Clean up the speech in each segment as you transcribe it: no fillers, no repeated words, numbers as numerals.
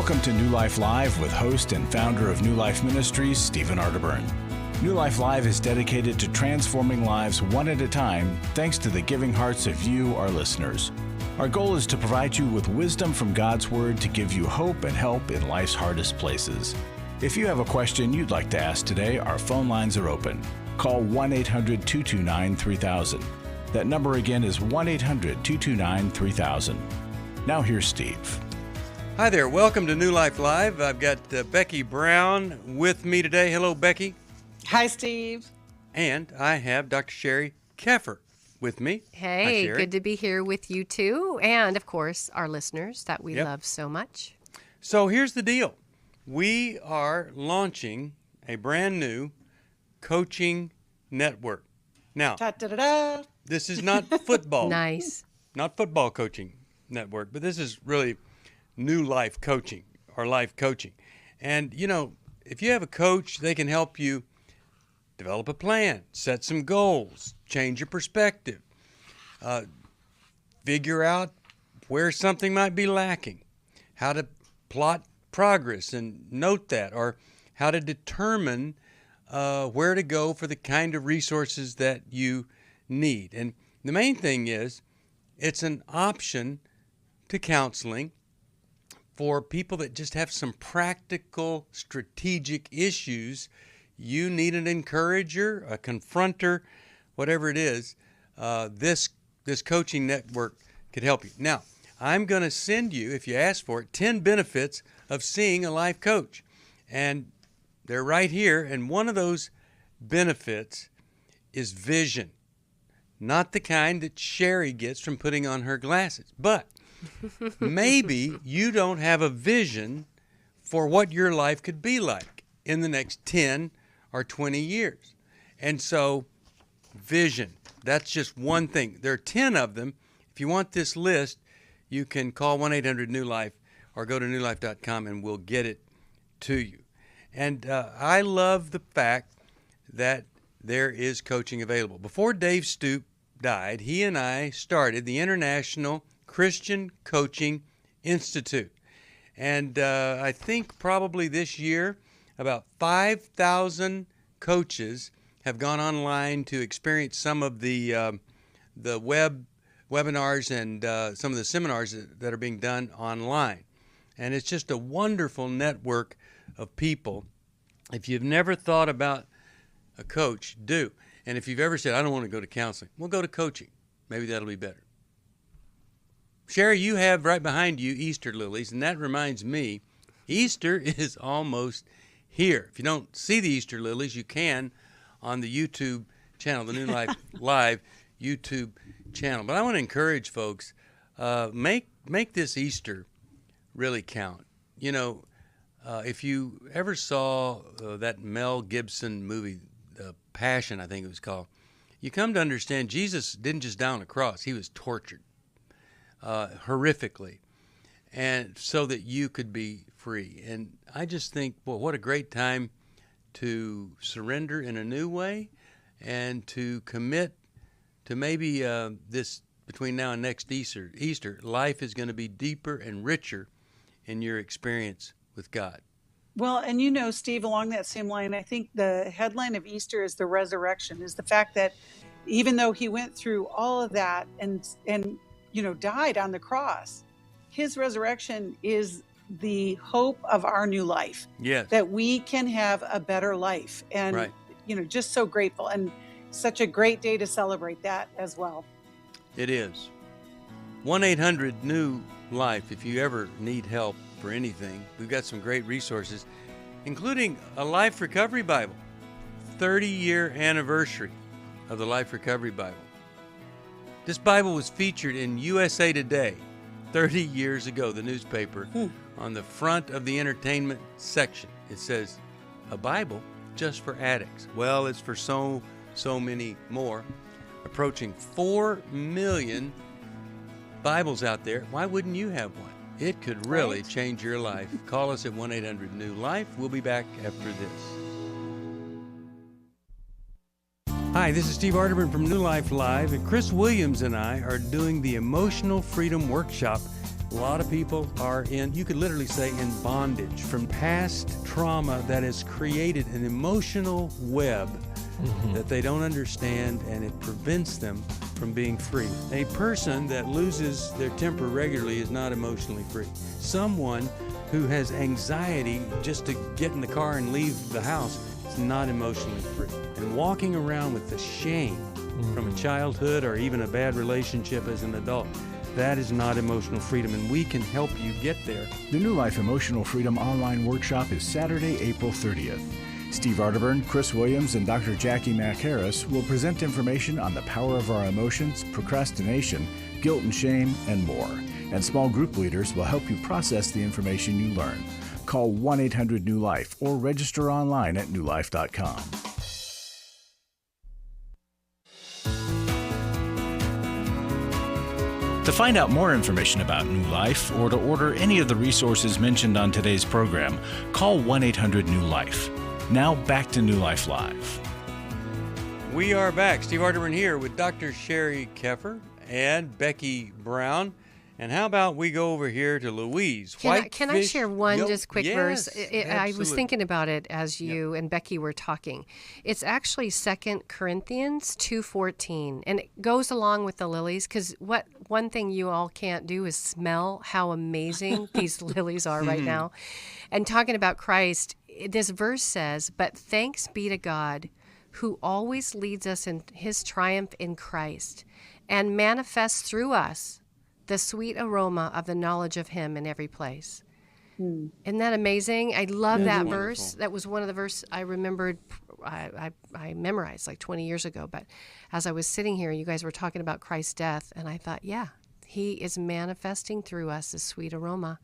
Welcome to New Life Live with host and founder of New Life Ministries, Stephen Arterburn. New Life Live is dedicated to transforming lives one at a time thanks to the giving hearts of you, our listeners. Our goal is to provide you with wisdom from God's Word to give you hope and help in life's hardest places. If you have a question you'd like to ask today, our phone lines are open. Call 1-800-229-3000. That number again is 1-800-229-3000. Now here's Steve. Hi there. Welcome to New Life Live. I've got Becky Brown with me today. Hello, Becky. Hi, Steve. And I have Dr. Sheri Keffer with me. Hey, Hi, good to be here with you too. And, of course, our listeners that we love so much. So here's the deal. We are launching a brand new coaching network. Now, this is not football. Nice. Not football coaching network, but this is really new life coaching or life coaching. And, you know, if you have a coach, they can help you develop a plan, set some goals, change your perspective, figure out where something might be lacking, how to plot progress and note that, or how to determine where to go for the kind of resources that you need. And the main thing is it's an option to counseling for people that just have some practical, strategic issues. You need an encourager, a confronter, whatever it is. This coaching network could help you. Now, I'm going to send you, if you ask for it, 10 benefits of seeing a life coach. And they're right here. And one of those benefits is vision. Not the kind that Sheri gets from putting on her glasses, but maybe you don't have a vision for what your life could be like in the next 10 or 20 years. And so, vision, that's just one thing. There are 10 of them. If you want this list, you can call 1-800-NEW-LIFE or go to newlife.com and we'll get it to you. And I love the fact that there is coaching available. Before Dave Stoop died, he and I started the International Christian Coaching Institute. And I think probably this year, about 5,000 coaches have gone online to experience some of the webinars and some of the seminars that are being done online. And it's just a wonderful network of people. If you've never thought about a coach, do. And if you've ever said, I don't want to go to counseling, well, go to coaching. Maybe that'll be better. Sheri, you have right behind you Easter lilies, and that reminds me, Easter is almost here. If you don't see the Easter lilies, you can on the YouTube channel, the New Life Live YouTube channel. But I want to encourage folks, make this Easter really count. You know, if you ever saw that Mel Gibson movie, The Passion, I think it was called, you come to understand Jesus didn't just die on a cross. He was tortured horrifically, and so that you could be free. And I just think, well, what a great time to surrender in a new way and to commit to maybe this between now and next Easter, life is going to be deeper and richer in your experience with God. Well, and you know, Steve, along that same line, I think the headline of Easter is the resurrection, is the fact that even though he went through all of that and you know, died on the cross, his resurrection is the hope of our new life. Yes. That we can have a better life. And, right. You know, just so grateful, and such a great day to celebrate that as well. It is. 1-800-NEW-LIFE if you ever need help for anything. We've got some great resources, including a Life Recovery Bible, 30-year anniversary of the Life Recovery Bible. This Bible was featured in USA Today 30 years ago, the newspaper. On the front of the entertainment section, it says, a Bible just for addicts. Well, it's for so many more. Approaching 4 million Bibles out there. Why wouldn't you have one? It could really change your life. Call us at 1-800-NEW-LIFE. We'll be back after this. Hi, this is Steve Arterburn from New Life Live, and Chris Williams and I are doing the Emotional Freedom Workshop A lot of people are you could literally say, in bondage from past trauma that has created an emotional web that they don't understand, and it prevents them from being free. A person that loses their temper regularly is not emotionally free. Someone who has anxiety just to get in the car and leave the house is not emotionally free. And walking around with the shame from a childhood or even a bad relationship as an adult, that is not emotional freedom, and we can help you get there. The New Life Emotional Freedom Online Workshop is Saturday, April 30th. Steve Arterburn, Chris Williams, and Dr. Jackie Mack-Harris will present information on the power of our emotions, procrastination, guilt and shame, and more. And small group leaders will help you process the information you learn. Call 1-800-NEW-LIFE or register online at newlife.com. To find out more information about New Life or to order any of the resources mentioned on today's program, call 1-800-NEW-LIFE. Now back to New Life Live. We are back. Steve Arterburn here with Dr. Sheri Keffer and Becky Brown. And how about we go over here to Louise? Can I share one just quick verse? I was thinking about it as you and Becky were talking. It's actually 2 Corinthians 2:14, and it goes along with the lilies, because one thing you all can't do is smell how amazing these lilies are right now. And talking about Christ, this verse says, "But thanks be to God, who always leads us in his triumph in Christ, and manifests through us the sweet aroma of the knowledge of him in every place." Isn't that amazing? I love that verse. That was one of the verses I remembered. I memorized like 20 years ago. But as I was sitting here, you guys were talking about Christ's death, and I thought, yeah, he is manifesting through us a sweet aroma.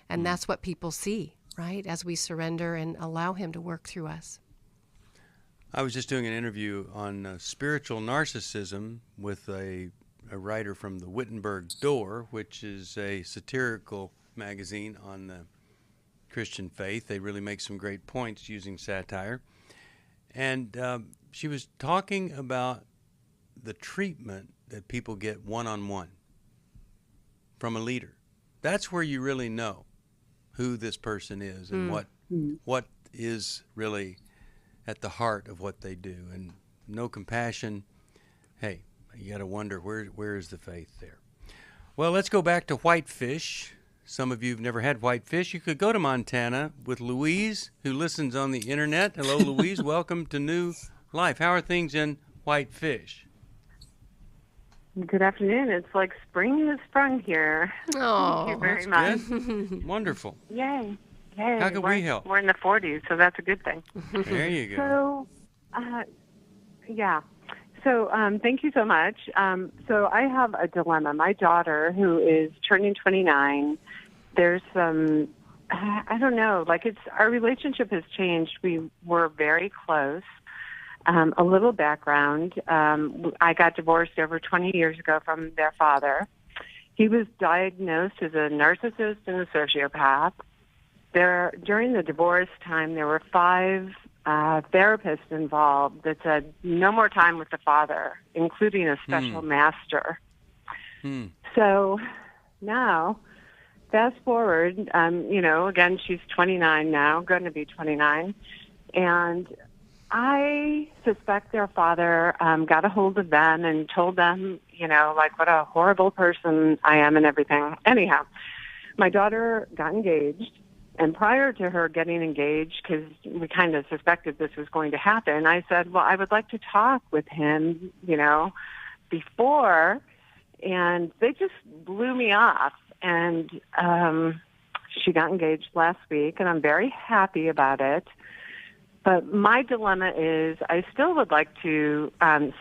And that's what people see, right, as we surrender and allow him to work through us. I was just doing an interview on spiritual narcissism with a writer from the Wittenberg Door, which is a satirical magazine on the Christian faith. They really make some great points using satire. And she was talking about the treatment that people get one-on-one from a leader. That's where you really know who this person is and what is really at the heart of what they do. And no compassion. Hey, you got to wonder, where is the faith there? Well, let's go back to whitefish. Some of you have never had whitefish. You could go to Montana with Louise, who listens on the internet. Hello, Louise. Welcome to New Life. How are things in Whitefish? Good afternoon. It's like spring has sprung here. Oh, thank you very much. Good. Wonderful. Yay. Yay. How can we help? We're in the 40s, so that's a good thing. There you go. So, thank you so much. So I have a dilemma. My daughter, who is turning 29, there's some, I don't know, our relationship has changed. We were very close. A little background. I got divorced over 20 years ago from their father. He was diagnosed as a narcissist and a sociopath. During the divorce time, there were 5 therapists involved that said no more time with the father, including a special master. So now, fast forward, again, she's 29 now, going to be 29, and I suspect their father got a hold of them and told them, what a horrible person I am and everything. Anyhow, my daughter got engaged. And prior to her getting engaged, because we kind of suspected this was going to happen, I said, well, I would like to talk with him, before. And they just blew me off. And she got engaged last week, and I'm very happy about it. But my dilemma is I still would like to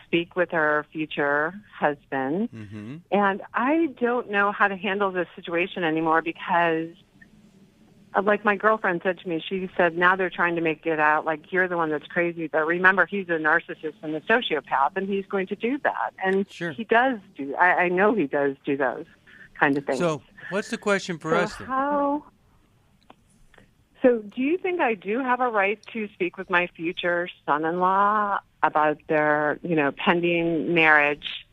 speak with her future husband. Mm-hmm. And I don't know how to handle this situation anymore because, like my girlfriend said to me, she said, now they're trying to make it out like you're the one that's crazy. But remember, he's a narcissist and a sociopath, and he's going to do that. And he does do, I know he does do those kind of things. So what's the question for us then? So do you think I do have a right to speak with my future son-in-law about their, pending marriage?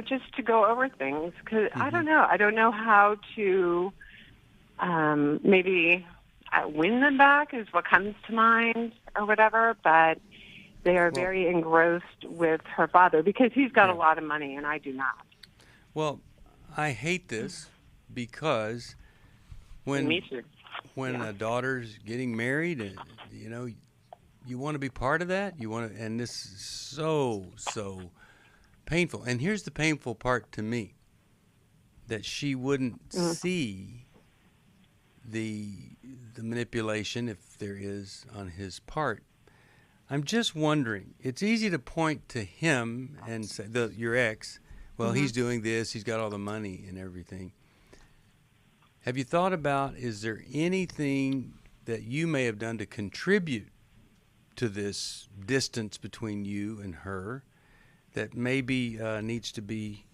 just to go over things. Because I don't know. I don't know how to maybe win them back is what comes to mind or whatever. But they are very engrossed with her father because he's got a lot of money and I do not. Well, I hate this because when a daughter's getting married, and you want to be part of that. And this is so painful. And here's the painful part to me: that she wouldn't see the manipulation, if there is, on his part. I'm just wondering. It's easy to point to him and say, your ex. Well, he's doing this. He's got all the money and everything. Have you thought about, is there anything that you may have done to contribute to this distance between you and her that maybe needs to be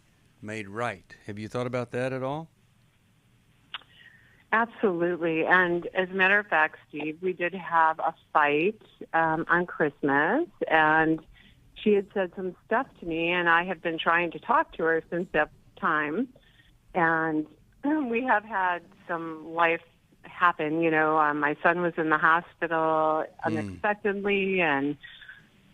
made right? Have you thought about that at all? Absolutely. And as a matter of fact, Steve, we did have a fight on Christmas, and she had said some stuff to me, and I have been trying to talk to her since that time. And we have had some life happen. My son was in the hospital unexpectedly, and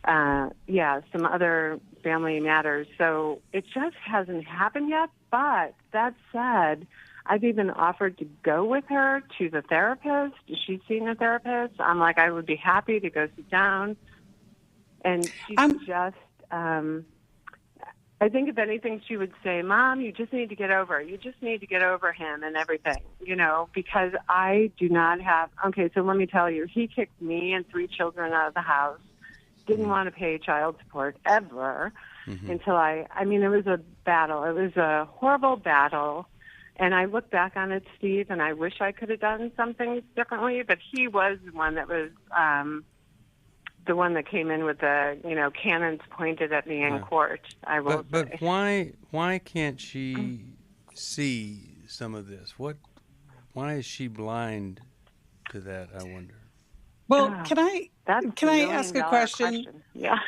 some other family matters. So it just hasn't happened yet. But that said, I've even offered to go with her to the therapist. She's seeing a therapist. I'm like, I would be happy to go sit down. And she's I think if anything, she would say, Mom, you just need to get over it. You just need to get over him and everything, because I do not have, okay, so let me tell you, he kicked me and 3 children out of the house, didn't want to pay child support ever until it was a battle. It was a horrible battle. And I look back on it, Steve, and I wish I could have done something differently, but he was the one that was the one that came in with the, cannons pointed at me in court, I will say. But why can't she see some of this? Why is she blind to that, I wonder? Well, can I ask a question? Yeah.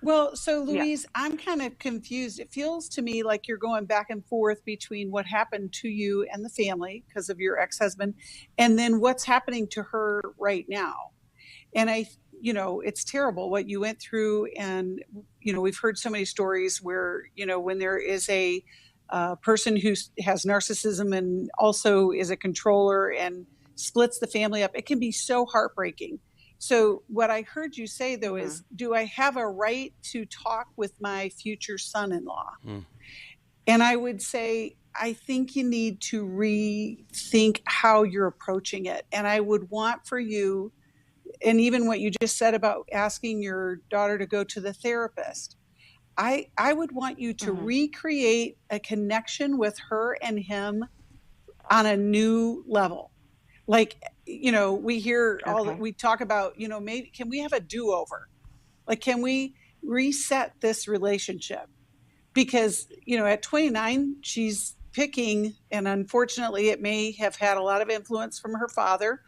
Well, so Louise, I'm kind of confused. It feels to me like you're going back and forth between what happened to you and the family because of your ex-husband, and then what's happening to her right now. And it's terrible what you went through. And, we've heard so many stories where, when there is a person who has narcissism and also is a controller and splits the family up, it can be so heartbreaking. So what I heard you say, though, is, do I have a right to talk with my future son-in-law? And I would say, I think you need to rethink how you're approaching it. And I would want for you, and even what you just said about asking your daughter to go to the therapist, I would want you to recreate a connection with her and him on a new level. Like, we hear we talk about, maybe can we have a do-over? Like, can we reset this relationship? Because, at 29, she's picking, and unfortunately it may have had a lot of influence from her father.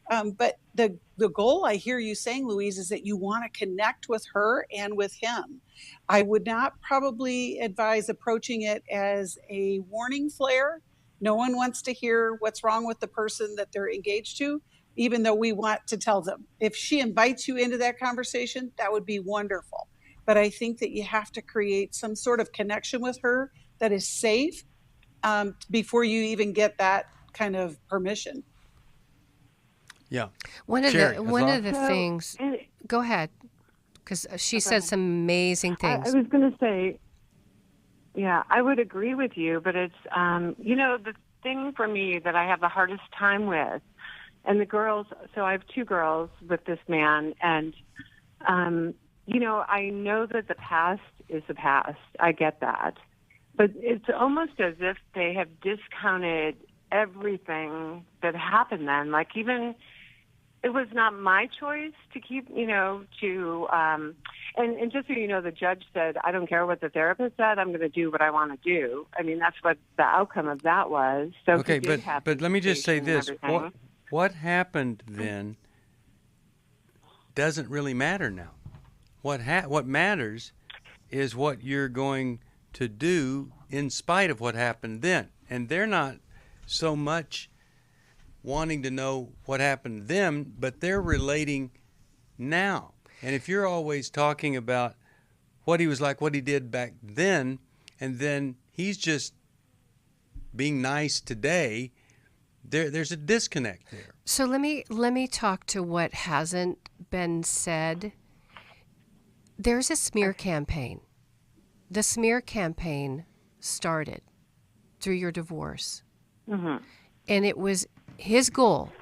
But the goal I hear you saying, Louise, is that you want to connect with her and with him. I would not probably advise approaching it as a warning flare. No one wants to hear what's wrong with the person that they're engaged to, even though we want to tell them. If she invites you into that conversation, that would be wonderful. But I think that you have to create some sort of connection with her that is safe before you even get that kind of permission. Yeah. One of the things. Go ahead, because she said some amazing things. I was going to say, I would agree with you, but it's the thing for me that I have the hardest time with, and the girls. So I have 2 girls with this man, and I know that the past is the past. I get that, but it's almost as if they have discounted everything that happened then. Like, even it was not my choice to keep, and just so you know, the judge said, I don't care what the therapist said, I'm going to do what I want to do. I mean, that's what the outcome of that was. So okay, but let me just say this. What happened then doesn't really matter now. What matters is what you're going to do in spite of what happened then. And they're not so much wanting to know what happened to them, but they're relating now. And if you're always talking about what he was like, what he did back then, and then he's just being nice today, there's a disconnect there. So let me talk to what hasn't been said. There's a smear campaign. The smear campaign started through your divorce. Mm-hmm. And it was his goal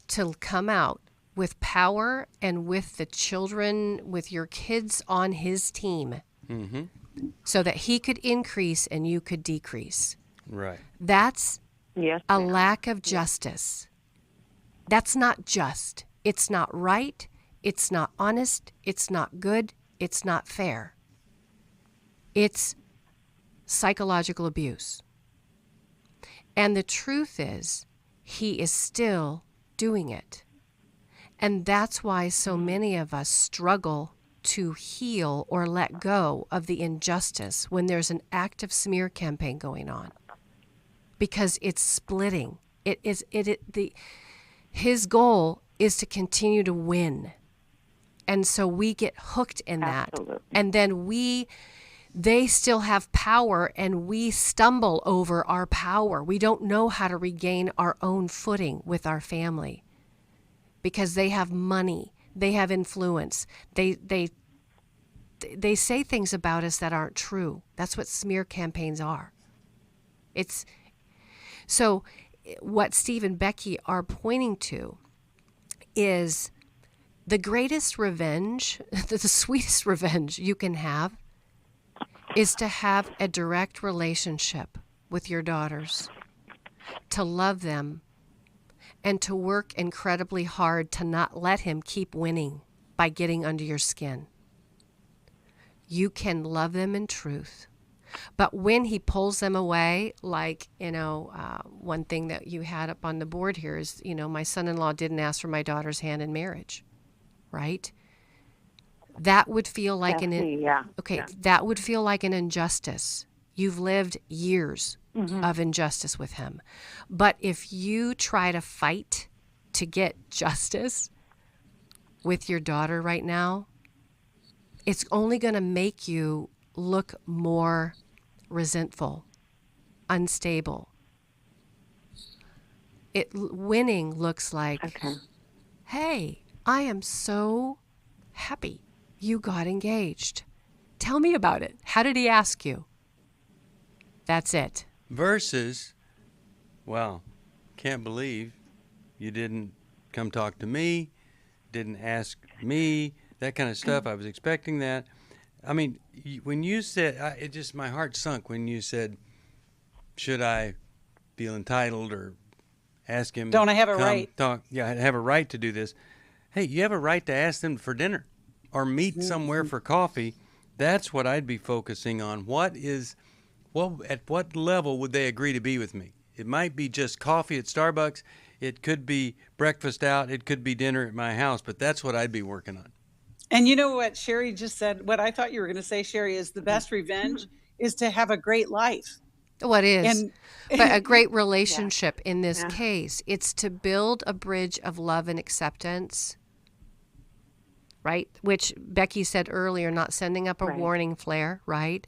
to come out with power and with the children, with your kids on his team, mm-hmm. so that he could increase and you could decrease. Right. That's yes, a lack of justice. That's not just. It's not right. It's not honest. It's not good. It's not fair. It's psychological abuse. And the truth is, he is still doing it. And that's why so many of us struggle to heal or let go of the injustice when there's an active smear campaign going on. Because it's splitting. His goal is to continue to win. And so we get hooked in that. Absolutely. And then they still have power and we stumble over our power. We don't know how to regain our own footing with our family because they have money, they have influence. They say things about us that aren't true. That's what smear campaigns are. So what Steve and Becky are pointing to is the greatest revenge, the sweetest revenge you can have is to have a direct relationship with your daughters, to love them, and to work incredibly hard to not let him keep winning by getting under your skin. You can love them in truth. But when he pulls them away, like, one thing that you had up on the board here is, my son-in-law didn't ask for my daughter's hand in marriage, right? That would feel like that would feel like an injustice. You've lived years of injustice with him. But if you try to fight to get justice with your daughter right now, it's only going to make you look more resentful, unstable. Winning looks like, hey, I am so happy you got engaged. Tell me about it. How did he ask you? That's it. Versus, well, can't believe you didn't come talk to me, didn't ask me, that kind of stuff. I was expecting that. I mean, when you said, my heart sunk when you said, should I feel entitled or ask him? Don't I have a right? I have a right to do this. Hey, you have a right to ask them for dinner or meet somewhere for coffee. That's what I'd be focusing on. At what level would they agree to be with me? It might be just coffee at Starbucks. It could be breakfast out. It could be dinner at my house. But that's what I'd be working on. And you know what Sheri just said, what I thought you were going to say, Sheri, is the best revenge is to have a great life. What is? But a great relationship in this case. It's to build a bridge of love and acceptance, right? Which Becky said earlier, not sending up a warning flare, right?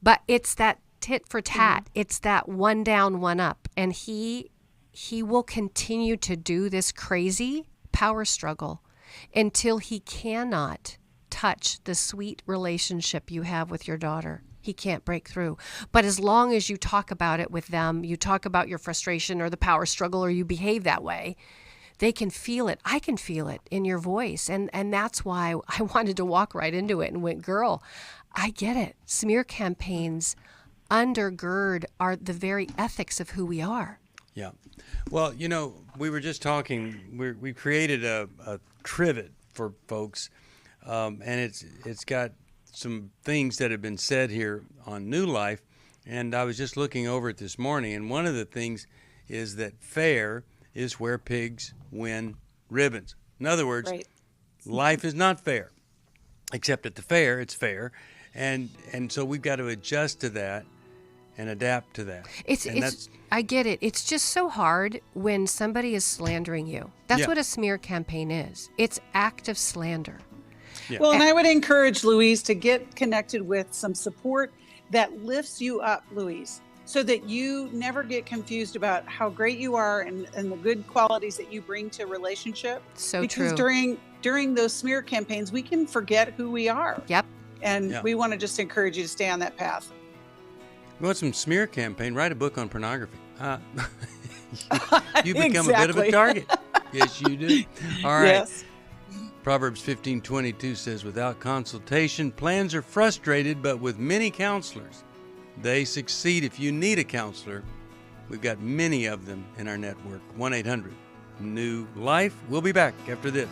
But it's that tit for tat. It's that one down, one up. And he will continue to do this crazy power struggle until he cannot touch the sweet relationship you have with your daughter. He can't break through. But as long as you talk about it with them, you talk about your frustration or the power struggle, or you behave that way, they can feel it. I can feel it in your voice. And that's why I wanted to walk right into it and went, girl, I get it. Smear campaigns undergird the very ethics of who we are. Yeah. Well, we were just talking, we created a trivet for folks, and it's got some things that have been said here on New Life, and I was just looking over it this morning, and one of the things is that fair is where pigs win ribbons. In other words, life is not fair. except at the fair, it's fair. And so we've got to adjust to that and adapt to that. I get it. It's just so hard when somebody is slandering you. That's what a smear campaign is. It's active slander. Yeah. Well, and I would encourage Louise to get connected with some support that lifts you up, Louise, so that you never get confused about how great you are and the good qualities that you bring to a relationship. So because true. during those smear campaigns, we can forget who we are. Yep. And we want to just encourage you to stay on that path. You want some smear campaign? Write a book on pornography. You become a bit of a target. Yes, you do. All right. Yes. Proverbs 15:22 says, without consultation, plans are frustrated, but with many counselors, they succeed. If you need a counselor, we've got many of them in our network. 1-800-NEW-LIFE. We'll be back after this.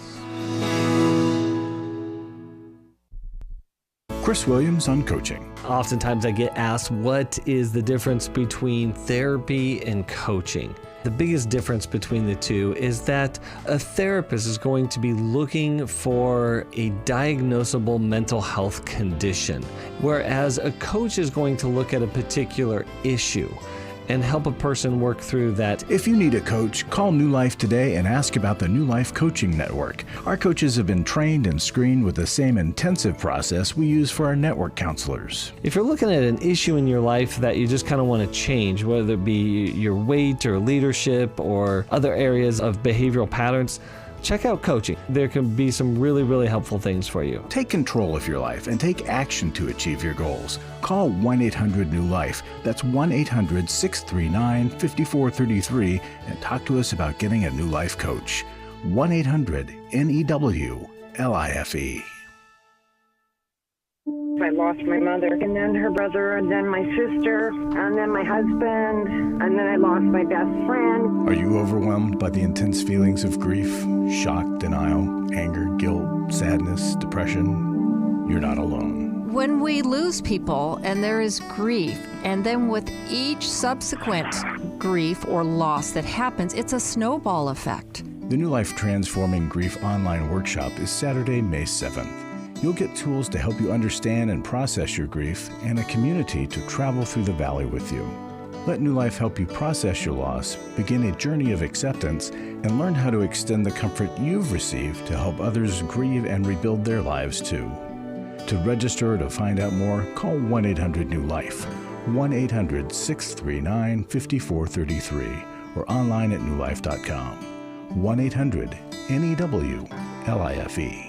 Chris Williams on coaching. Oftentimes I get asked, what is the difference between therapy and coaching? The biggest difference between the two is that a therapist is going to be looking for a diagnosable mental health condition, whereas a coach is going to look at a particular issue and help a person work through that. If you need a coach, call New Life today and ask about the New Life Coaching Network. Our coaches have been trained and screened with the same intensive process we use for our network counselors. If you're looking at an issue in your life that you just kind of want to change, whether it be your weight or leadership or other areas of behavioral patterns, check out coaching. There can be some really, really helpful things for you. Take control of your life and take action to achieve your goals. Call 1-800-NEW-LIFE. That's 1-800-639-5433 and talk to us about getting a New Life coach. 1-800-NEW-LIFE. I lost my mother, and then her brother, and then my sister, and then my husband, and then I lost my best friend. Are you overwhelmed by the intense feelings of grief, shock, denial, anger, guilt, sadness, depression? You're not alone. When we lose people and there is grief, and then with each subsequent grief or loss that happens, it's a snowball effect. The New Life Transforming Grief online workshop is Saturday, May 7th. You'll get tools to help you understand and process your grief and a community to travel through the valley with you. Let New Life help you process your loss, begin a journey of acceptance, and learn how to extend the comfort you've received to help others grieve and rebuild their lives too. To register or to find out more, call 1-800-NEW-LIFE, 1-800-639-5433, or online at newlife.com. 1-800-NEW-LIFE.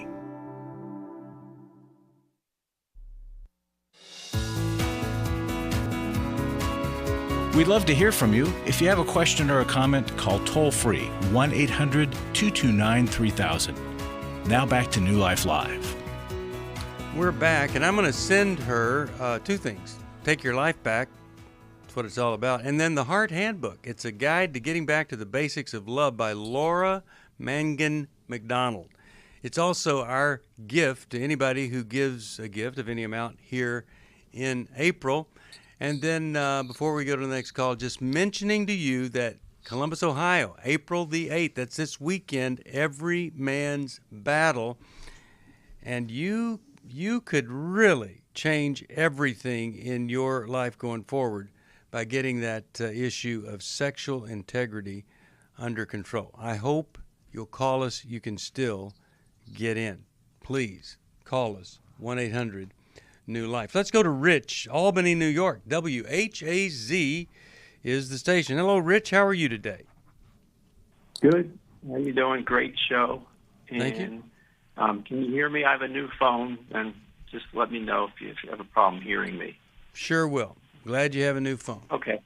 We'd love to hear from you. If you have a question or a comment, call toll-free 1-800-229-3000. Now back to New Life Live. We're back, and I'm going to send her two things. Take Your Life Back. That's what it's all about. And then the Heart Handbook. It's a guide to getting back to the basics of love by Laura Mangan McDonald. It's also our gift to anybody who gives a gift of any amount here in April. And then before we go to the next call, just mentioning to you that Columbus, Ohio, April the 8th, that's this weekend, Every Man's Battle. And you could really change everything in your life going forward by getting that issue of sexual integrity under control. I hope you'll call us. You can still get in. Please call us, 1-800-NEW LIFE. Let's go to Rich, Albany, New York. WHAZ is the station. Hello, Rich. How are you today? Good. How you doing? Great show. Thank you. Can you hear me? I have a new phone, and just let me know if you have a problem hearing me. Sure will. Glad you have a new phone. Okay.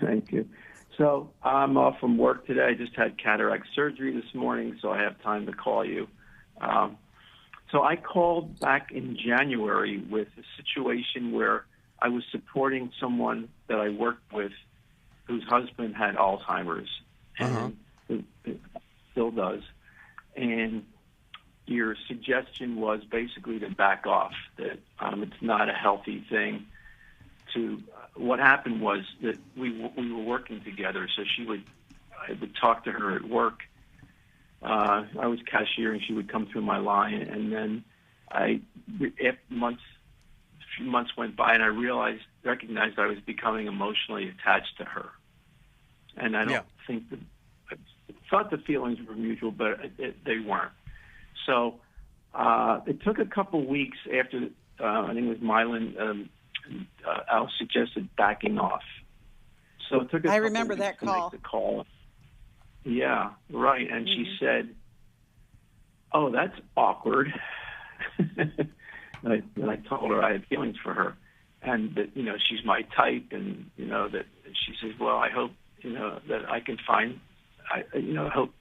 Thank you. So I'm off from work today. I just had cataract surgery this morning, so I have time to call you. So I called back in January with a situation where I was supporting someone that I worked with whose husband had Alzheimer's and still does. And your suggestion was basically to back off, that it's not a healthy thing to. What happened was that we were working together, so I would talk to her at work. I was cashier, and she would come through my line, and then after a few months went by, and I recognized I was becoming emotionally attached to her. And I don't think I thought the feelings were mutual, but they weren't. So it took a couple weeks after, I think it was Mylan, Al suggested backing off. So it took a couple remember weeks that to call. make the call. Yeah, right. And she said, "Oh, that's awkward." and I told her I had feelings for her, and that she's my type, and that she says, "Well, I hope that I can find, hope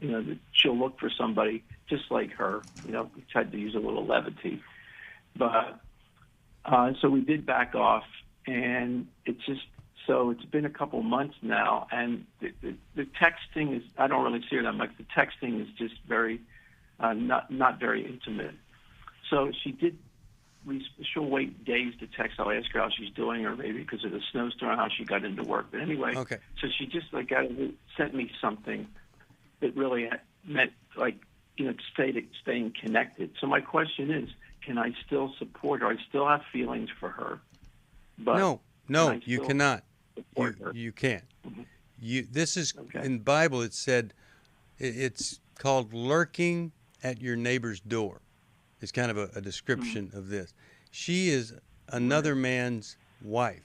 that she'll look for somebody just like her." We tried to use a little levity, but so we did back off, and it's been a couple months now, and the texting is, I don't really see her that much. The texting is just very, not very intimate. So she'll wait days to text. I'll ask her how she's doing, or maybe because of the snowstorm, how she got into work. But anyway, so she just sent me something that really meant staying connected. So my question is, can I still support her? I still have feelings for her. But no, you cannot. You can't. Mm-hmm. This is in the Bible. It said it's called lurking at your neighbor's door. It's kind of a description of this. She is another man's wife,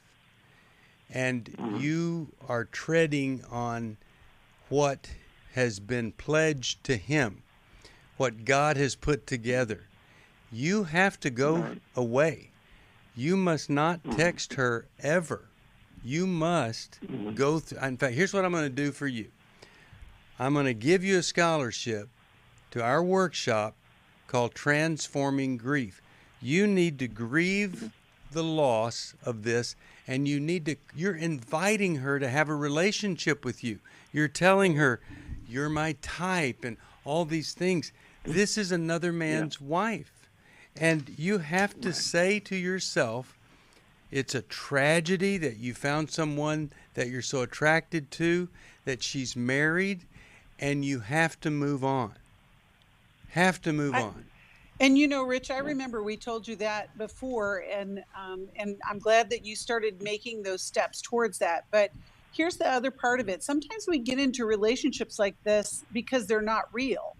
and you are treading on what has been pledged to him, what God has put together. You have to go away. You must not text her ever. You must go through. In fact, here's what I'm going to do for you. I'm going to give you a scholarship to our workshop called Transforming Grief. You need to grieve the loss of this, and you're inviting her to have a relationship with you. You're telling her, you're my type and all these things. This is another man's wife. And you have to say to yourself, it's a tragedy that you found someone that you're so attracted to, that she's married, and you have to move on. Have to move on. And Rich, I remember we told you that before, and I'm glad that you started making those steps towards that. But here's the other part of it. Sometimes we get into relationships like this because they're not real.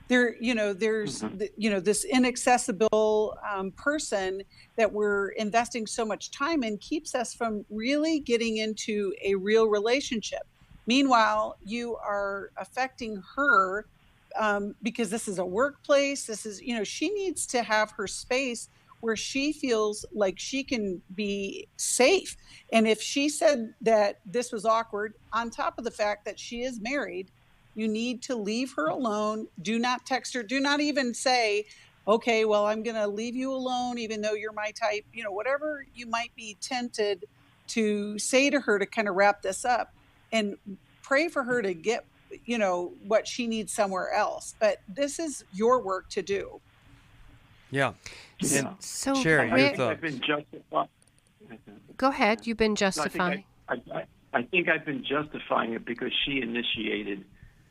There's this inaccessible person that we're investing so much time in keeps us from really getting into a real relationship. Meanwhile, you are affecting her because this is a workplace. This is, she needs to have her space where she feels like she can be safe. And if she said that this was awkward, on top of the fact that she is married, you need to leave her alone. Do not text her. Do not even say, okay, well, I'm going to leave you alone, even though you're my type. Whatever you might be tempted to say to her to kind of wrap this up, and pray for her to get, what she needs somewhere else. But this is your work to do. Yeah. So, Sheri, your thoughts. I've been justified. Go ahead. You've been justifying. I think I've been justifying it because she initiated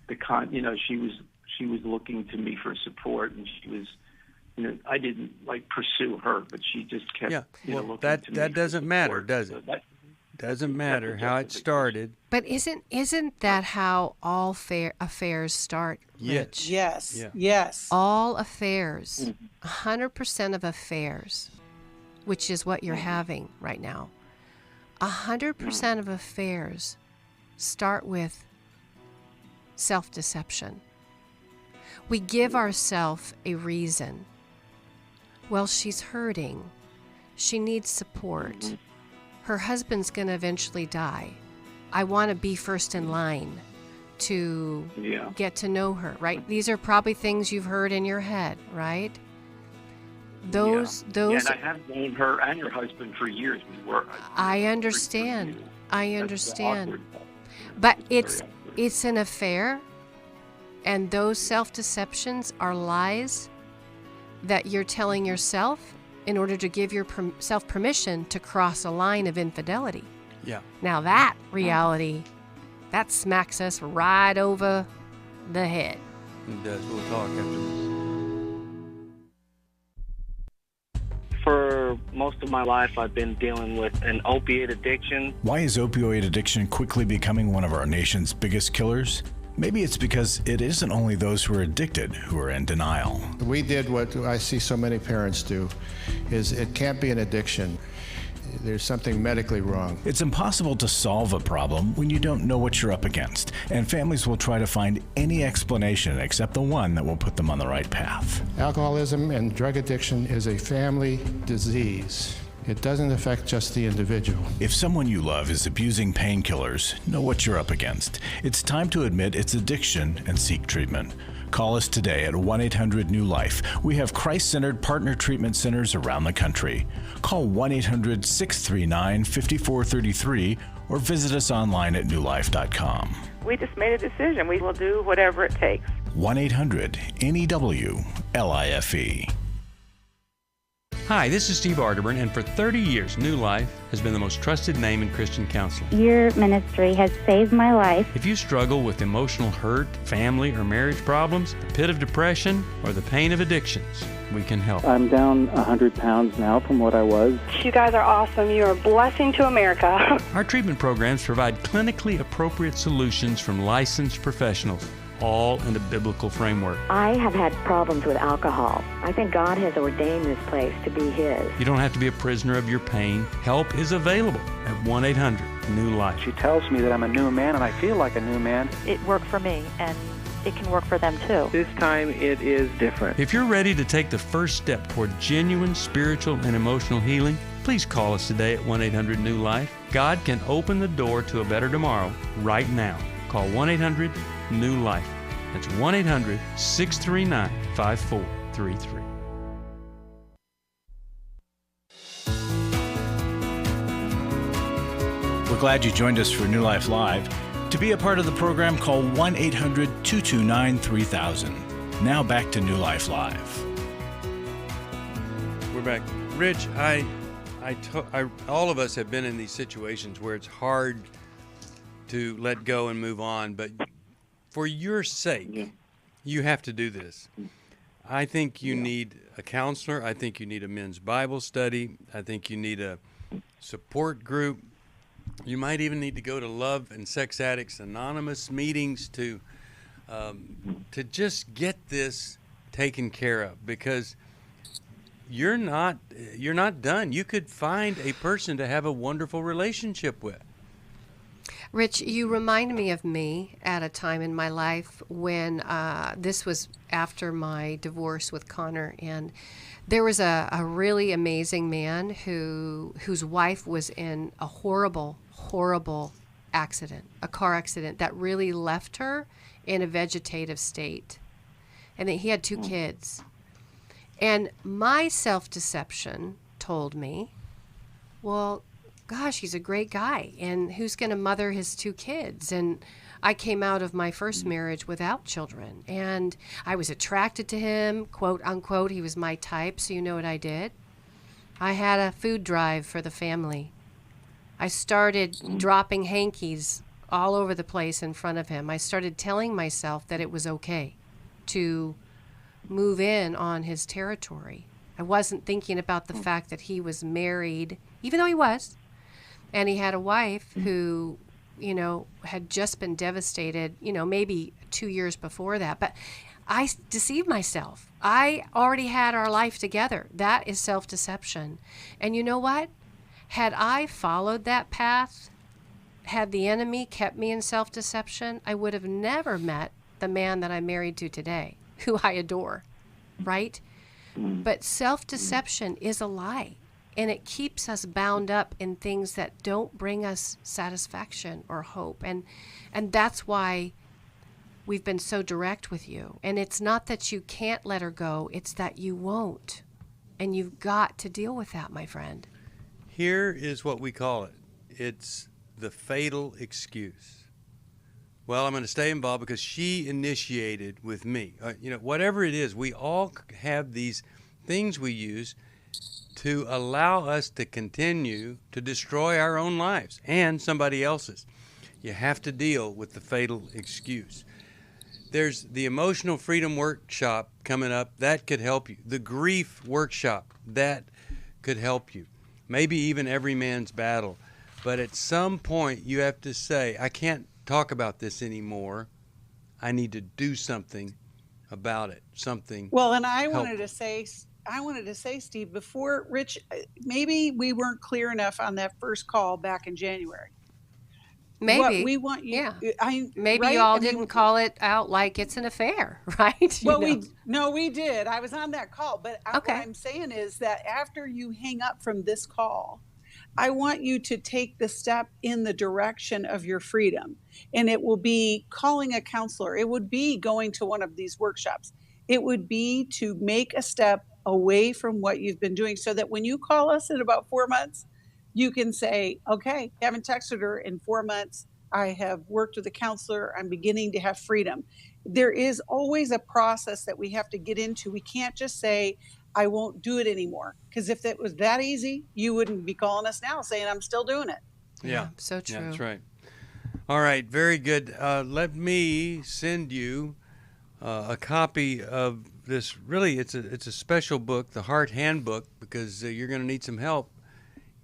she was looking to me for support, and she was, I didn't pursue her, but she just kept, looking to me. That doesn't matter, does it? Doesn't matter how it started. But isn't that how all affairs start, Rich? Yes. Yeah. Yes. All affairs, 100% of affairs, which is what you're having right now. 100% of affairs start with self-deception. We give ourselves a reason. Well, she's hurting. She needs support. Her husband's going to eventually die. I want to be first in line to get to know her, right? These are probably things you've heard in your head, right? Those. And I have known her and her husband for years. I understand. But it's an affair, and those self-deceptions are lies that you're telling yourself in order to give yourself permission to cross a line of infidelity. Yeah. Now that reality, that smacks us right over the head. It does. We'll talk after this. For most of my life, I've been dealing with an opiate addiction. Why is opioid addiction quickly becoming one of our nation's biggest killers? Maybe it's because it isn't only those who are addicted who are in denial. We did what I see so many parents do, is it can't be an addiction. There's something medically wrong. It's impossible to solve a problem when you don't know what you're up against, and families will try to find any explanation except the one that will put them on the right path. Alcoholism and drug addiction is a family disease. It doesn't affect just the individual. If someone you love is abusing painkillers, know what you're up against. It's time to admit it's addiction and seek treatment. Call us today at 1-800-NEW-LIFE. We have Christ-centered partner treatment centers around the country. Call 1-800-639-5433 or visit us online at newlife.com. We just made a decision. We will do whatever it takes. 1-800-NEW-LIFE. Hi, this is Steve Arterburn, and for 30 years, New Life has been the most trusted name in Christian counseling. Your ministry has saved my life. If you struggle with emotional hurt, family or marriage problems, the pit of depression, or the pain of addictions, we can help. I'm down 100 pounds now from what I was. You guys are awesome. You're a blessing to America. Our treatment programs provide clinically appropriate solutions from licensed professionals, all in a biblical framework. I have had problems with alcohol. I think God has ordained this place to be His. You don't have to be a prisoner of your pain. Help is available at 1-800-NEW-LIFE. She tells me that I'm a new man, and I feel like a new man. It worked for me, and it can work for them too. This time it is different. If you're ready to take the first step toward genuine spiritual and emotional healing, please call us today at 1-800-NEW-LIFE. God can open the door to a better tomorrow right now. Call 1-800-NEW-LIFE. That's 1-800-639-5433. We're glad you joined us for New Life Live. To be a part of the program, call 1-800-229-3000. Now back to New Life Live. We're back. Rich, all of us have been in these situations where it's hard to let go and move on, but for your sake, you have to do this. I think you need a counselor. I think you need a men's Bible study. I think you need a support group. You might even need to go to Love and Sex Addicts Anonymous meetings to just get this taken care of, because you're not done. You could find a person to have a wonderful relationship with. Rich, you remind me of me at a time in my life when this was after my divorce with Connor, and there was a really amazing man whose wife was in a horrible accident, a car accident that really left her in a vegetative state. And then he had 2 kids. And my self-deception told me, well, gosh, he's a great guy, and who's going to mother his 2 kids? And I came out of my first marriage without children, and I was attracted to him, quote unquote. He was my type, so you know what I did? I had a food drive for the family. I started dropping hankies all over the place in front of him. I started telling myself that it was okay to move in on his territory. I wasn't thinking about the fact that he was married, even though he was, and he had a wife who, had just been devastated, maybe 2 years before that. But I deceived myself. I already had our life together. That is self-deception. And you know what? Had I followed that path, had the enemy kept me in self-deception, I would have never met the man that I'm married to today, who I adore, right? But self-deception is a lie, and it keeps us bound up in things that don't bring us satisfaction or hope. And that's why we've been so direct with you. And it's not that you can't let her go, it's that you won't. And you've got to deal with that, my friend. Here is what we call it. It's the fatal excuse. Well, I'm going to stay involved because she initiated with me. Whatever it is, we all have these things we use to allow us to continue to destroy our own lives and somebody else's. You have to deal with the fatal excuse. There's the Emotional Freedom Workshop coming up. That could help you. The Grief Workshop, that could help you. Maybe even Every Man's Battle. But at some point, you have to say, I can't talk about this anymore. I need to do something about it, something. Well, and I helpful. wanted to say, Steve, before Rich, maybe we weren't clear enough on that first call back in January. Maybe. What we want you, maybe right? you all didn't call it out like it's an affair, right? Well, we did. I was on that call, but what I'm saying is that after you hang up from this call, I want you to take the step in the direction of your freedom. And it will be calling a counselor. It would be going to one of these workshops. It would be to make a step away from what you've been doing so that when you call us in about 4 months, you can say, okay, I haven't texted her in 4 months. I have worked with a counselor. I'm beginning to have freedom. There is always a process that we have to get into. We can't just say, I won't do it anymore. Because if it was that easy, you wouldn't be calling us now saying, I'm still doing it. Yeah, so true. Yeah, that's right. All right, very good. Let me send you a copy of this. Really, it's a special book, the Heart Handbook, because you're going to need some help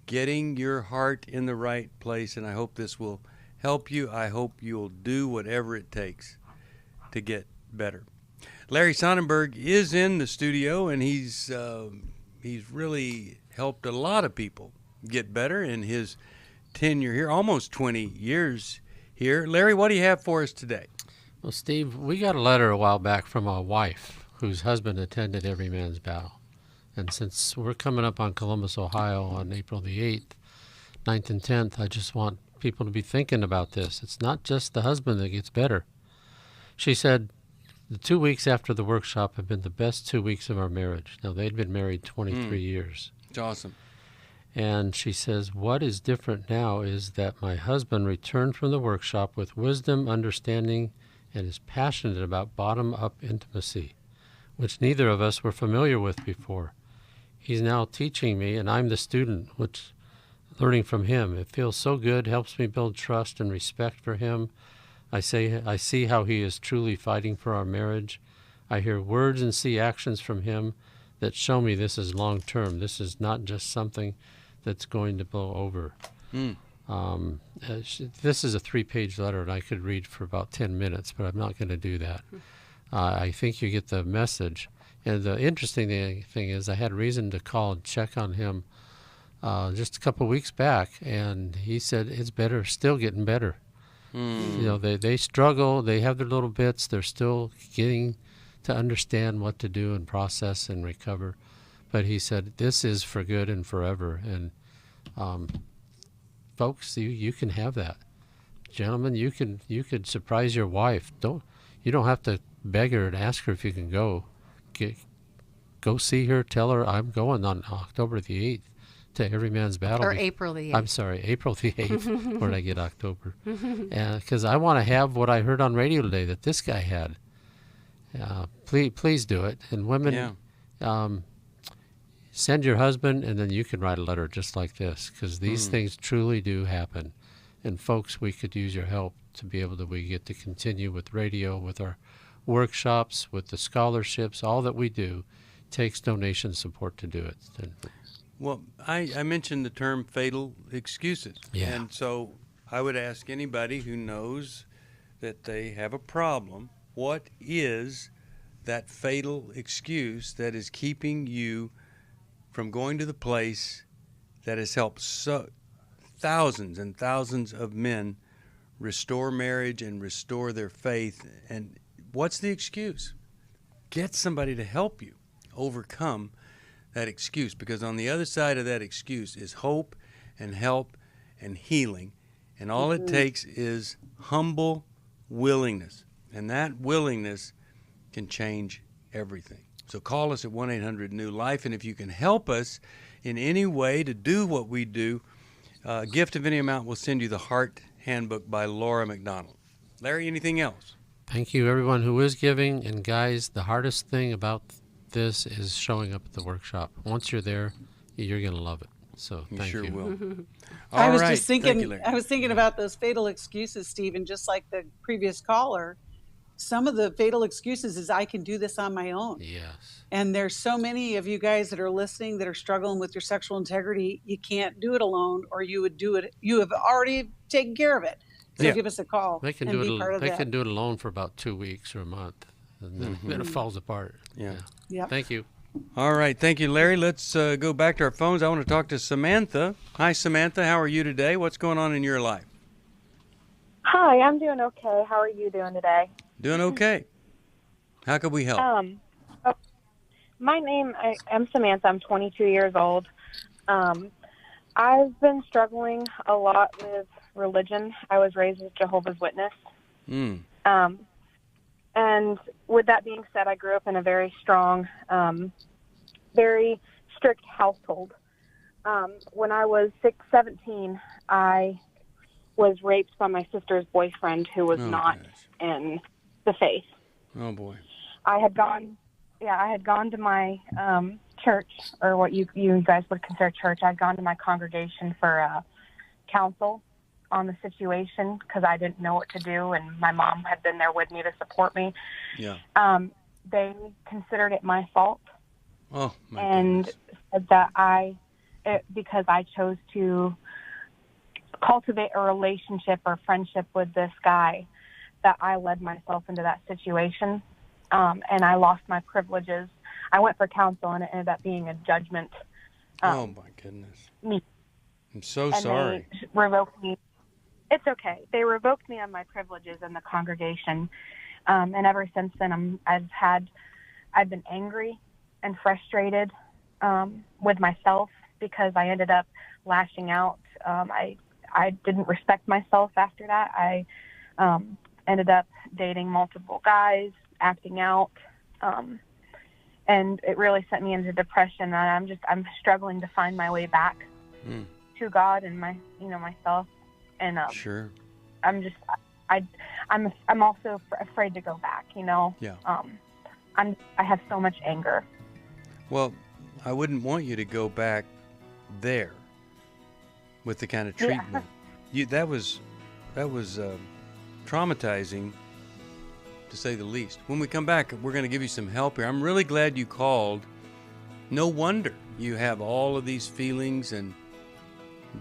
getting your heart in the right place, and I hope this will help you. I hope you'll do whatever it takes to get better. Larry Sonnenberg is in the studio, and he's really helped a lot of people get better in his tenure here, almost 20 years here. Larry, what do you have for us today? Well, Steve, we got a letter a while back from a wife whose husband attended Every Man's Battle. And since we're coming up on Columbus, Ohio on April the 8th, 9th and 10th, I just want people to be thinking about this. It's not just the husband that gets better. She said the 2 weeks after the workshop have been the best 2 weeks of our marriage. Now, they'd been married 23 years. It's awesome. And she says, what is different now is that my husband returned from the workshop with wisdom, understanding, and is passionate about bottom-up intimacy, which neither of us were familiar with before. He's now teaching me, and I'm the student, which learning from him. It feels so good, helps me build trust and respect for him. I see how he is truly fighting for our marriage. I hear words and see actions from him that show me this is long-term. This is not just something that's going to blow over. This is a 3-page letter, and I could read for about 10 minutes, but I'm not going to do that. I think you get the message. And the interesting thing is I had reason to call and check on him just a couple of weeks back, and he said it's better, still getting better. You know, they struggle, they have their little bits, they're still getting to understand what to do and process and recover. But he said this is for good and forever. And folks, you can have that. Gentlemen, you could surprise your wife. You don't have to beg her and ask her if you can go. Go see her. Tell her I'm going on October the 8th to Every Man's Battle. Or April the 8th. I'm sorry, April the 8th. Where did I get October? Because I want to have what I heard on radio today that this guy had. Please do it. And women, send your husband, and then you can write a letter just like this, because these things truly do happen. And folks, we could use your help to be able to, we get to continue with radio, with our workshops, with the scholarships. All that we do takes donation support to do it. Well, I mentioned the term fatal excuses. Yeah. And so I would ask anybody who knows that they have a problem, what is that fatal excuse that is keeping you from going to the place that has helped thousands and thousands of men restore marriage and restore their faith? And what's the excuse? Get somebody to help you overcome that excuse, because on the other side of that excuse is hope and help and healing, and all it takes is humble willingness, and that willingness can change everything. So call us at 1-800-NEW-LIFE, and if you can help us in any way to do what we do, a gift of any amount will send you the Heart Handbook by Laura McDonald. Larry, anything else? Thank you, everyone who is giving. And guys, the hardest thing about this is showing up at the workshop. Once you're there, you're going to love it. So thank you. You sure will. I was just thinking, I was thinking about those fatal excuses, Steve, and just like the previous caller, some of the fatal excuses is I can do this on my own. Yes. And there's so many of you guys that are listening that are struggling with your sexual integrity. You can't do it alone, or you would do it. You have already taken care of it. So give us a call. They can do it. They can do it alone for about 2 weeks or a month, and then it falls apart. Yeah. Thank you. All right. Thank you, Larry. Let's go back to our phones. I want to talk to Samantha. Hi, Samantha. How are you today? What's going on in your life? Hi, I'm doing okay. How are you doing today? Doing okay. How can we help? I'm Samantha. I'm 22 years old. I've been struggling a lot with religion. I was raised as Jehovah's Witness. And with that being said, I grew up in a very strong, very strict household. When I was 17, I was raped by my sister's boyfriend, who was not in the faith. Oh boy! I had gone to my church, or what you guys would consider church. I'd gone to my congregation for counsel on the situation because I didn't know what to do, and my mom had been there with me to support me. Yeah. They considered it my fault. Oh my and goodness. said that because I chose to cultivate a relationship or friendship with this guy, that I led myself into that situation, and I lost my privileges. I went for counsel, and it ended up being a judgment. Oh my goodness! Me. I'm so sorry. They revoked me. It's okay. They revoked me of my privileges in the congregation, and ever since then, I've been angry and frustrated with myself because I ended up lashing out. I didn't respect myself after that. I ended up dating multiple guys, acting out, and it really sent me into depression. And I'm struggling to find my way back to God and myself. And sure, I'm also afraid to go back. Yeah. I have so much anger. Well, I wouldn't want you to go back there with the kind of treatment. Yeah. That was traumatizing, to say the least. When we come back, we're going to give you some help here. I'm really glad you called. No wonder you have all of these feelings and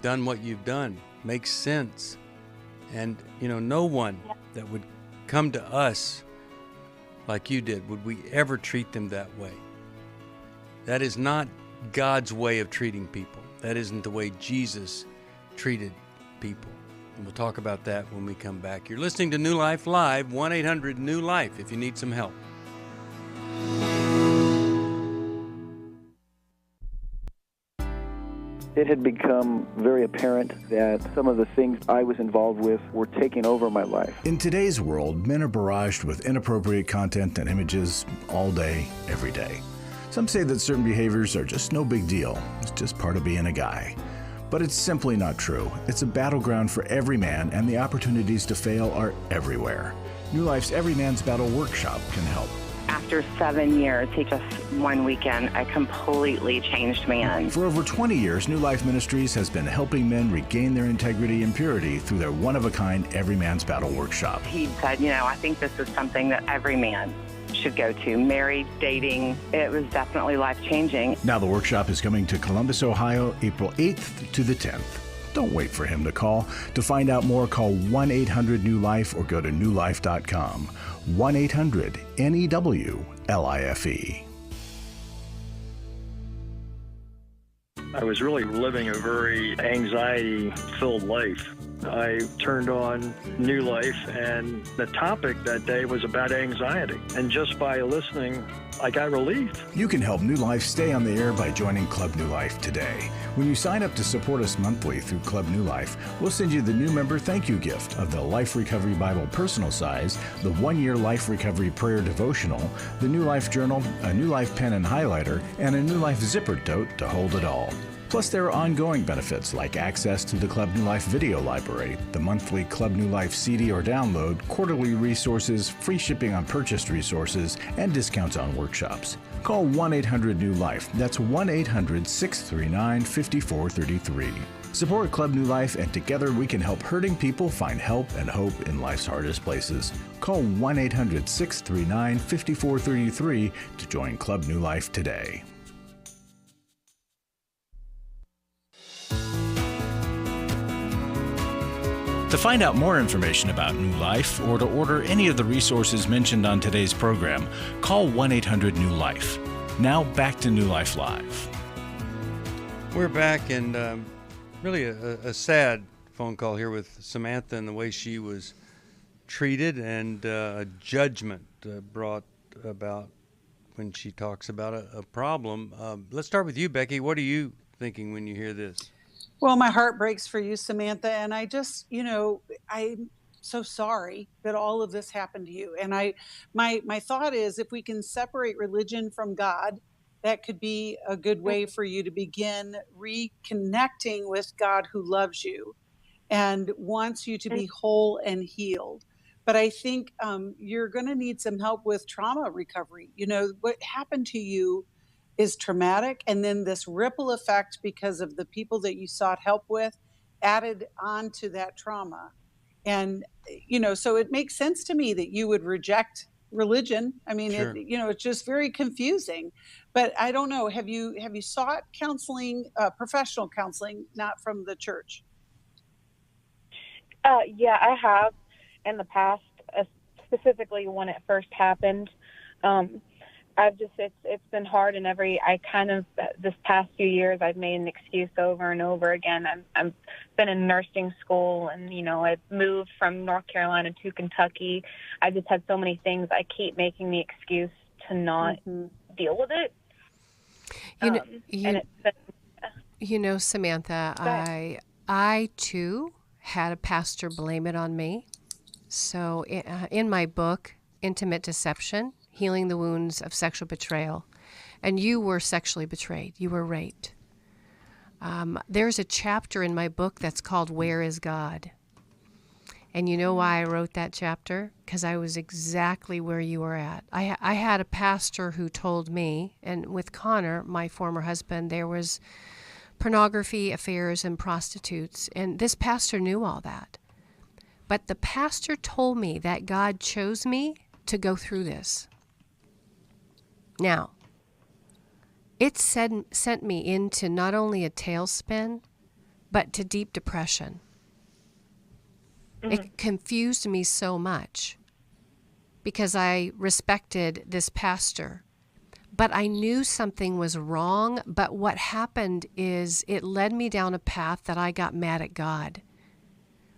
done what you've done. Makes sense. And, no one that would come to us like you did would we ever treat them that way. That is not God's way of treating people. That isn't the way Jesus treated people. And we'll talk about that when we come back. You're listening to New Life Live, 1-800-NEW-LIFE if you need some help. It had become very apparent that some of the things I was involved with were taking over my life. In today's world, men are barraged with inappropriate content and images all day, every day. Some say that certain behaviors are just no big deal. It's just part of being a guy. But it's simply not true. It's a battleground for every man, and the opportunities to fail are everywhere. New Life's Every Man's Battle Workshop can help. After 7 years, just one weekend, a completely changed man. For over 20 years, New Life Ministries has been helping men regain their integrity and purity through their one-of-a-kind Every Man's Battle Workshop. He said, I think this is something that every man should go to. Married, dating, it was definitely life-changing. Now the workshop is coming to Columbus, Ohio, April 8th to the 10th. Don't wait for him to call. To find out more, call 1-800-NEW-LIFE or go to newlife.com. 1-800-NEW-LIFE. I was really living a very anxiety-filled life. I turned on New Life, and the topic that day was about anxiety. And just by listening, I got relief. You can help New Life stay on the air by joining Club New Life today. When you sign up to support us monthly through Club New Life, we'll send you the new member thank you gift of the Life Recovery Bible personal size, the 1-year Life Recovery Prayer Devotional, the New Life Journal, a New Life pen and highlighter, and a New Life zipper tote to hold it all. Plus, there are ongoing benefits like access to the Club New Life video library, the monthly Club New Life CD or download, quarterly resources, free shipping on purchased resources, and discounts on workshops. Call 1-800-NEW-LIFE. That's 1-800-639-5433. Support Club New Life, and together we can help hurting people find help and hope in life's hardest places. Call 1-800-639-5433 to join Club New Life today. To find out more information about New Life or to order any of the resources mentioned on today's program, call 1-800-NEW-LIFE. Now back to New Life Live. We're back, and really a sad phone call here with Samantha and the way she was treated, and a judgment brought about when she talks about a problem. Let's start with you, Becky. What are you thinking when you hear this? Well, my heart breaks for you, Samantha, and I just, I'm so sorry that all of this happened to you. And my thought is, if we can separate religion from God, that could be a good way for you to begin reconnecting with God, who loves you and wants you to be whole and healed. But I think you're going to need some help with trauma recovery. What happened to you is traumatic, and then this ripple effect because of the people that you sought help with added on to that trauma. And so it makes sense to me that you would reject religion. I mean, sure. It's just very confusing. But I don't know, have you sought counseling, professional counseling, not from the church? Yeah, I have in the past, specifically when it first happened. It's been hard, and this past few years I've made an excuse over and over again. I've been in nursing school, and I've moved from North Carolina to Kentucky. I just had so many things. I keep making the excuse to not deal with it. Samantha, I too had a pastor blame it on me. So in my book, Intimate Deception, Healing the Wounds of Sexual Betrayal, and you were sexually betrayed. You were raped. There's a chapter in my book that's called Where is God? And you know why I wrote that chapter? Because I was exactly where you were at. I had a pastor who told me, and with Connor, my former husband, there was pornography, affairs, and prostitutes. And this pastor knew all that. But the pastor told me that God chose me to go through this. Now, it sent me into not only a tailspin, but to deep depression. It confused me so much because I respected this pastor, but I knew something was wrong. But what happened is it led me down a path that I got mad at God.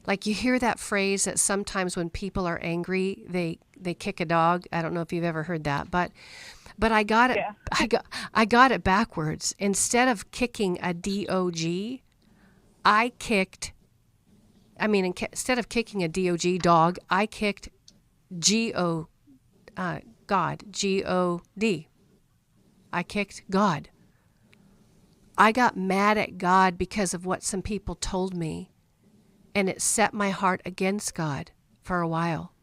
Like, you hear that phrase that sometimes when people are angry, they kick a dog. I don't know if you've ever heard that, but I got it. Yeah. I got it backwards. Instead of kicking a DOG, instead of kicking a DOG dog, I kicked God, G-O-D. I kicked God. I got mad at God because of what some people told me, and it set my heart against God for a while.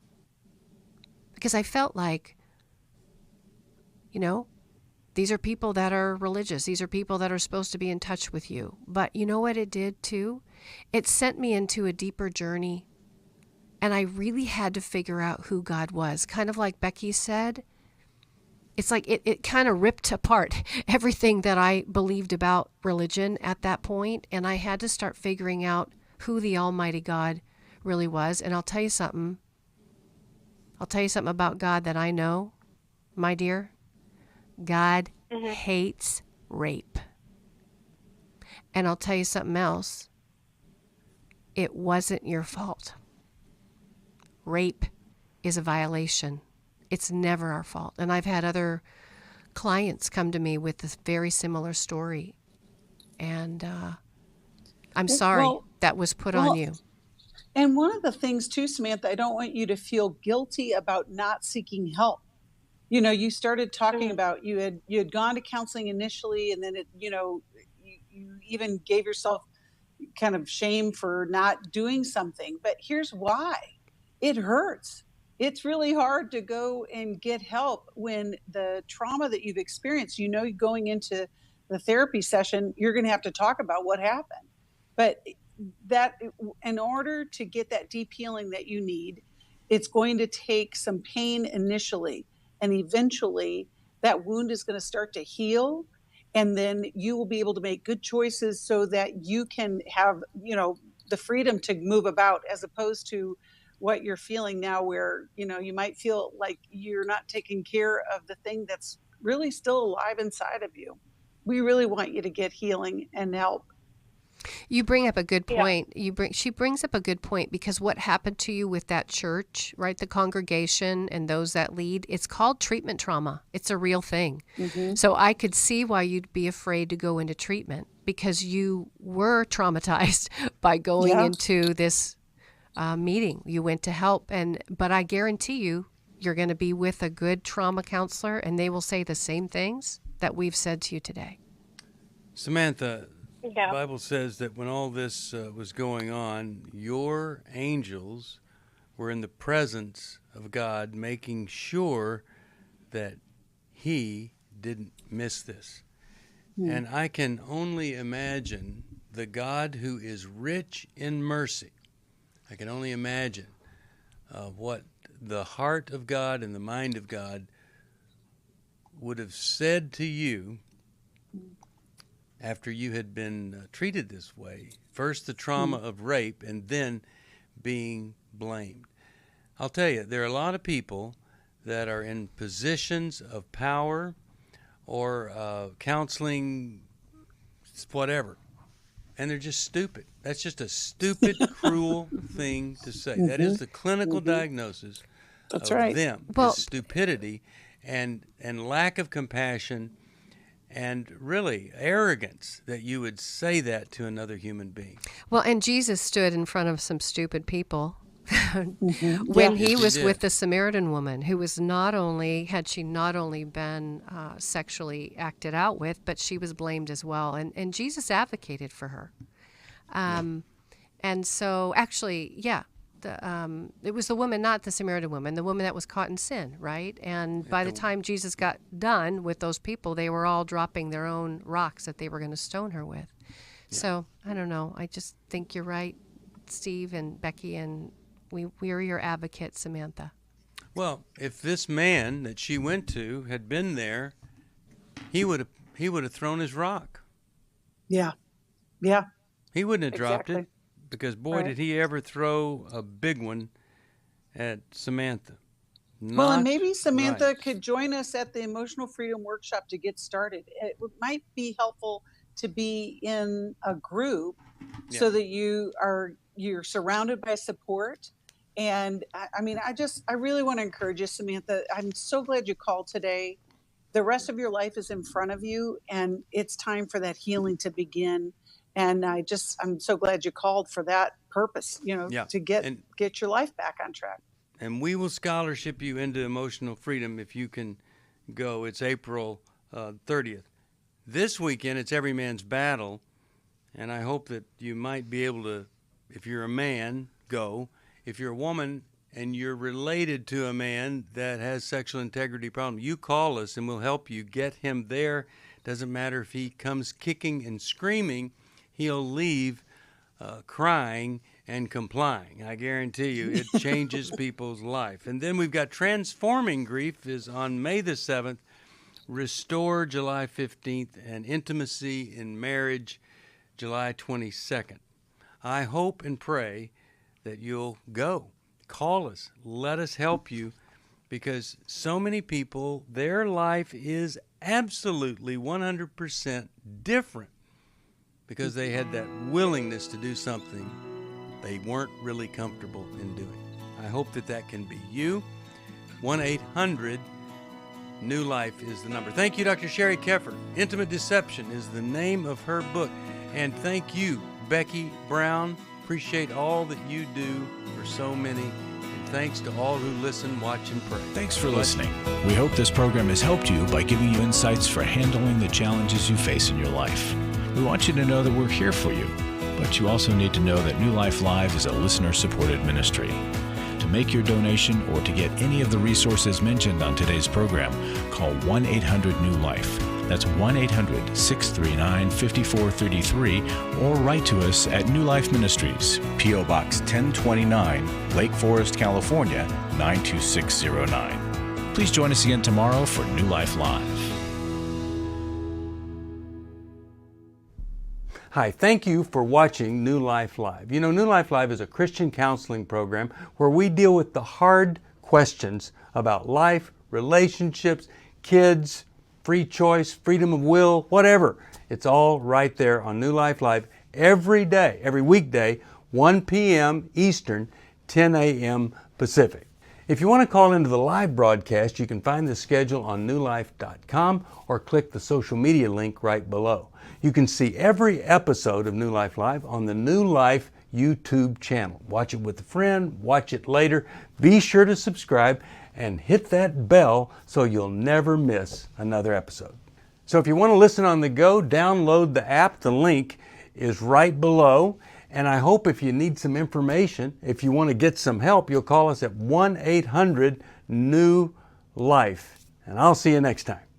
Because I felt like, these are people that are religious. These are people that are supposed to be in touch with you. But you know what it did too? It sent me into a deeper journey. And I really had to figure out who God was. Kind of like Becky said, it's like it kind of ripped apart everything that I believed about religion at that point. And I had to start figuring out who the Almighty God really was. And I'll tell you something. I'll tell you something about God that I know, my dear. God hates rape. And I'll tell you something else. It wasn't your fault. Rape is a violation. It's never our fault. And I've had other clients come to me with this very similar story. And I'm sorry that was put on you. And one of the things too, Samantha, I don't want you to feel guilty about not seeking help. You started talking about you had gone to counseling initially, and then you even gave yourself kind of shame for not doing something. But here's why. It hurts. it's really hard to go and get help when the trauma that you've experienced, going into the therapy session, you're going to have to talk about what happened. But that, in order to get that deep healing that you need, it's going to take some pain initially, and eventually that wound is going to start to heal, and then you will be able to make good choices so that you can have, the freedom to move about, as opposed to what you're feeling now, where, you might feel like you're not taking care of the thing that's really still alive inside of you. We really want you to get healing and help. You bring up a good point. She brings up a good point, because what happened to you with that church, right? The congregation and those that lead, it's called treatment trauma. It's a real thing. Mm-hmm. So I could see why you'd be afraid to go into treatment, because you were traumatized by going into this meeting. You went to help, but I guarantee you're going to be with a good trauma counselor, and they will say the same things that we've said to you today. Samantha, the Bible says that when all this was going on, your angels were in the presence of God, making sure that he didn't miss this. Mm. And I can only imagine the God who is rich in mercy. I can only imagine what the heart of God and the mind of God would have said to you after you had been treated this way. First the trauma of rape, and then being blamed. I'll tell you, there are a lot of people that are in positions of power or counseling, whatever, and they're just stupid. That's just a stupid, cruel thing to say. Mm-hmm. That is the clinical diagnosis of them. Well, stupidity and lack of compassion, and really arrogance that you would say that to another human being. Well, and Jesus stood in front of some stupid people when he was with the Samaritan woman, who was not only been sexually acted out with, but she was blamed as well. And Jesus advocated for her. And so actually, it was the woman, not the Samaritan woman, the woman that was caught in sin, right? And by the time Jesus got done with those people, they were all dropping their own rocks that they were going to stone her with. Yeah. So, I don't know. I just think you're right, Steve and Becky, and we are your advocate, Samantha. Well, if this man that she went to had been there, he would have thrown his rock. Yeah. Yeah. He wouldn't have dropped it. Because, boy, did he ever throw a big one at Samantha. Well, and maybe Samantha could join us at the Emotional Freedom Workshop to get started. It might be helpful to be in a group so that you're surrounded by support. And, I really want to encourage you, Samantha. I'm so glad you called today. The rest of your life is in front of you, and it's time for that healing to begin. And I'm so glad you called for that purpose, to get your life back on track. And we will scholarship you into emotional freedom if you can go. It's April 30th. This weekend, it's Every Man's Battle. And I hope that you might be able to, if you're a man, go. If you're a woman and you're related to a man that has sexual integrity problems, you call us and we'll help you get him there. Doesn't matter if he comes kicking and screaming. He'll leave crying and complying. I guarantee you, it changes people's life. And then we've got Transforming Grief is on May the 7th, Restore July 15th, and Intimacy in Marriage July 22nd. I hope and pray that you'll go. Call us. Let us help you, because so many people, their life is absolutely 100% different, because they had that willingness to do something they weren't really comfortable in doing. I hope that can be you. 1-800-NEW-LIFE is the number. Thank you, Dr. Sheri Keffer. Intimate Deception is the name of her book. And thank you, Becky Brown. Appreciate all that you do for so many. And thanks to all who listen, watch, and pray. Thanks for listening. We hope this program has helped you by giving you insights for handling the challenges you face in your life. We want you to know that we're here for you, but you also need to know that New Life Live is a listener-supported ministry. To make your donation or to get any of the resources mentioned on today's program, call 1-800-NEW-LIFE. That's 1-800-639-5433, or write to us at New Life Ministries, P.O. Box 1029, Lake Forest, California, 92609. Please join us again tomorrow for New Life Live. Hi, thank you for watching New Life Live. You know, New Life Live is a Christian counseling program where we deal with the hard questions about life, relationships, kids, free choice, freedom of will, whatever. It's all right there on New Life Live every day, every weekday, 1 p.m. Eastern, 10 a.m. Pacific. If you want to call into the live broadcast, you can find the schedule on newlife.com or click the social media link right below. You can see every episode of New Life Live on the New Life YouTube channel. Watch it with a friend, watch it later. Be sure to subscribe and hit that bell so you'll never miss another episode. So if you want to listen on the go, download the app. The link is right below. And I hope if you need some information, if you want to get some help, you'll call us at 1-800-NEW-LIFE. And I'll see you next time.